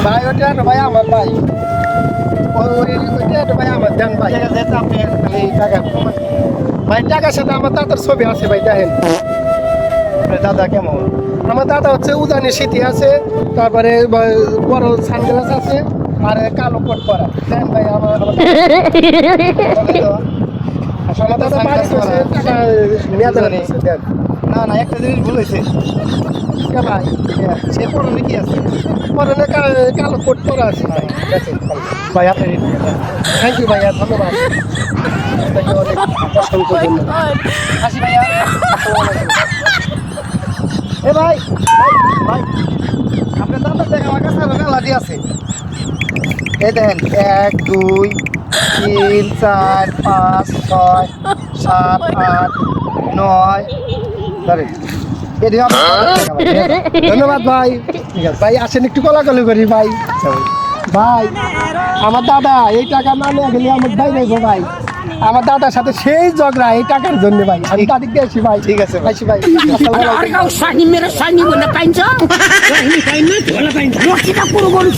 ভাই ওটা না ভাই আমার ভাই ওইটা তো ভাই আমার দেন ভাই ঠিক আছে আপনি খালি টাকা কমান। ভাই টাকার সাথে আমার দাদার ছবি আছে ভাই দেখেন আপনার দাদা কেমন? আমার দাদা হচ্ছে উদানি স্মৃতি আছে তারপরে বড় সানগ্লাস আছে আর কালো কোট পরা দেন ভাই আমার আসলে তো দাদা বাড়ি সানগ্লাস করছে পরা। টাকা নিয়ে দেন দেন না না একটা জিনিস ভুল হয়েছে। কে ভাই সে পরনে কি আছে? পরনে কালো কোট পরা আছে ভাই দেখেন ভাই আপনি থ্যাংক ইউ ভাইয়া ধন্যবাদ আপনাকে অনেক অসংখ্য ধন্যবাদ আসি ভাইয়া। এ ভাই ভাই আপনার দাদা দেখ আমার কাছে আরো মেলাটি আছে। এই দেখেন 1 2 3 4 5 6 7 8 9 ধরেন এটি ধন্যবাদ ভাই ঠিক আছে ভাই আসেন একটু কলাকলি করি ভাই ভাই আমার দাদা এই টাকা না নিয়ে গেলে আমার ভাই নেই গো ভাই আমার দাদার সাথে সেই ঝগড়া এই টাকার জন্য ভাই আমি তাদিক দিয়ে আসি ভাই ঠিক আছে ভাই। আসি ভাই আসসালামু আলাইকুম। Kau sani merah sani mana panjang? Wah ini kainnya jualan panjang. Wah kita kurung-kurung